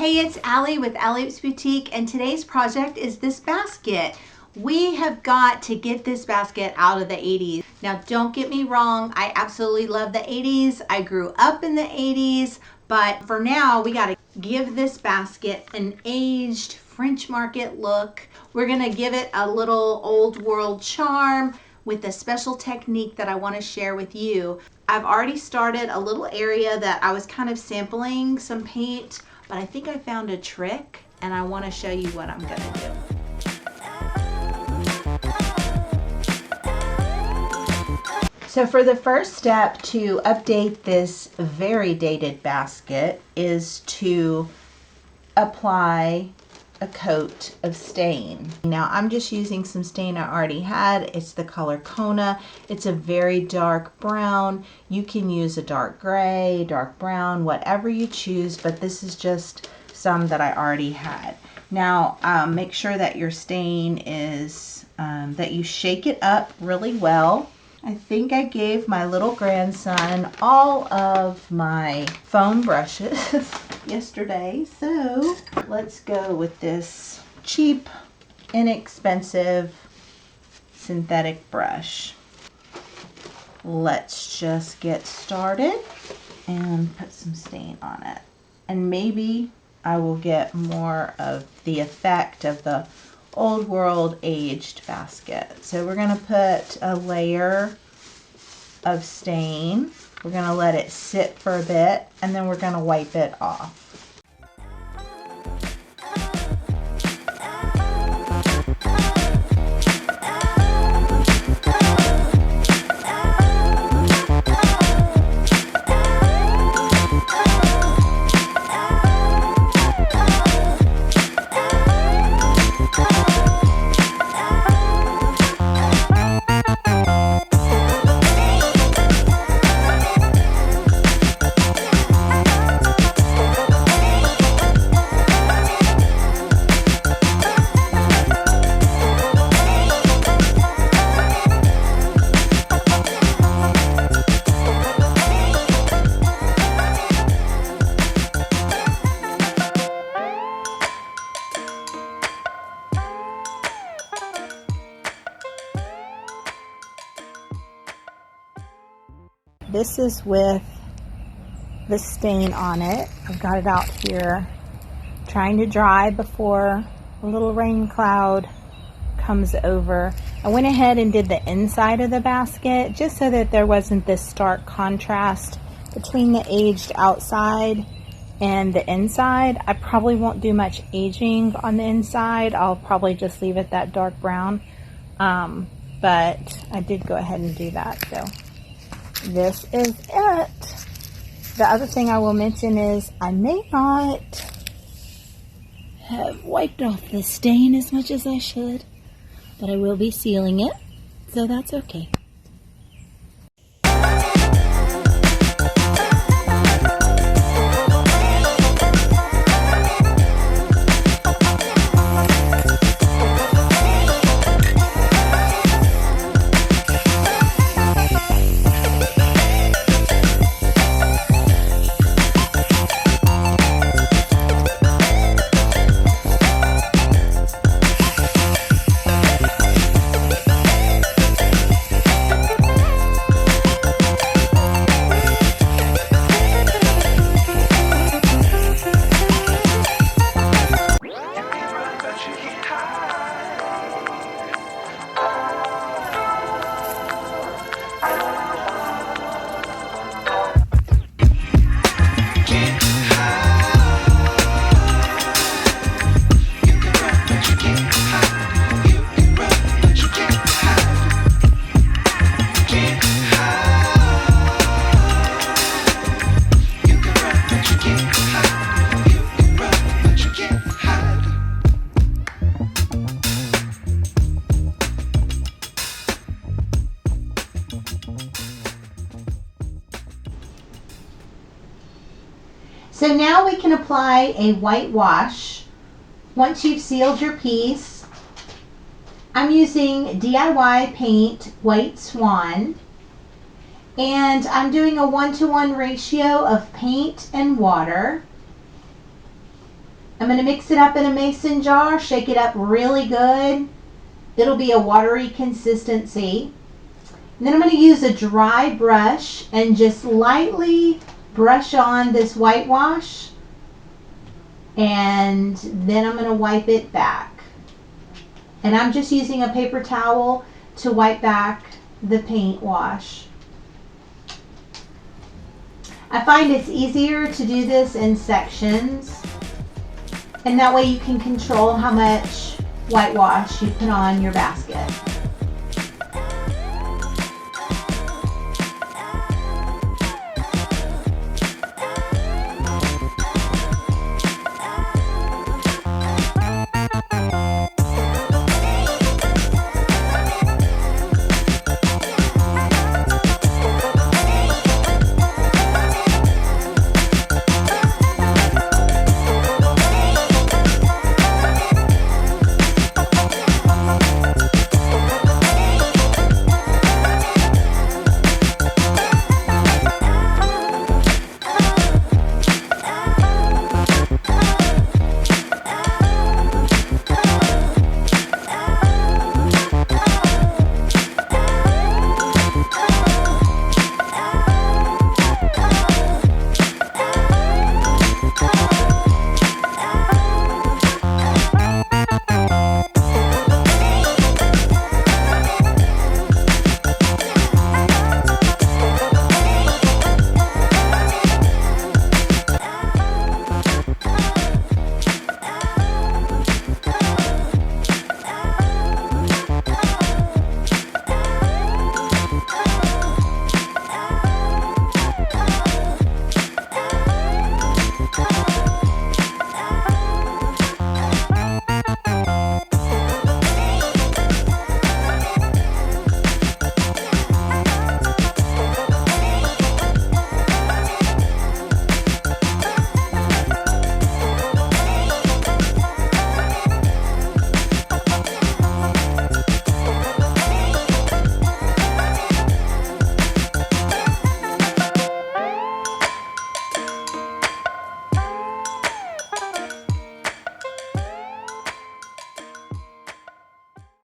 Hey, it's Allie with Allie's Boutique, and today's project is this basket. We have got to get this basket out of the 80s. Now, don't get me wrong, I absolutely love the 80s. I grew up in the 80s, but for now, we got to give this basket an aged French market look. We're gonna give it a little old world charm with a special technique that I want to share with you. I've already started a little area that I was kind of sampling some paint, but I think I found a trick and I want to show you what I'm gonna do. So for the first step to update this very dated basket is to apply a coat of stain. Now I'm just using some stain I already had. It's the color Kona. It's a very dark brown. You can use a dark gray, dark brown, whatever you choose, but this is just some that I already had. Now make sure that your stain is, that you shake it up really well. I think I gave my little grandson all of my foam brushes yesterday, so let's go with this cheap, inexpensive synthetic brush. Let's just get started and put some stain on it, and maybe I will get more of the effect of the old world aged basket. So we're going to put a layer of stain. We're going to let it sit for a bit, and then we're going to wipe it off. This is with the stain on it. I've got it out here trying to dry before a little rain cloud comes over. I went ahead and did the inside of the basket just so that there wasn't this stark contrast between the aged outside and the inside. I probably won't do much aging on the inside. I'll probably just leave it that dark brown. But I did go ahead and do that. So this is it. The other thing I will mention is I may not have wiped off the stain as much as I should, but I will be sealing it, so that's okay. So now we can apply a white wash. Once you've sealed your piece, I'm using DIY paint White Swan, and I'm doing a 1-to-1 ratio of paint and water. I'm going to mix it up in a mason jar, shake it up really good. It'll be a watery consistency. And then I'm going to use a dry brush and just lightly brush on this whitewash. And then I'm going to wipe it back. And I'm just using a paper towel to wipe back the paint wash. I find it's easier to do this in sections, and that way you can control how much whitewash you put on your basket.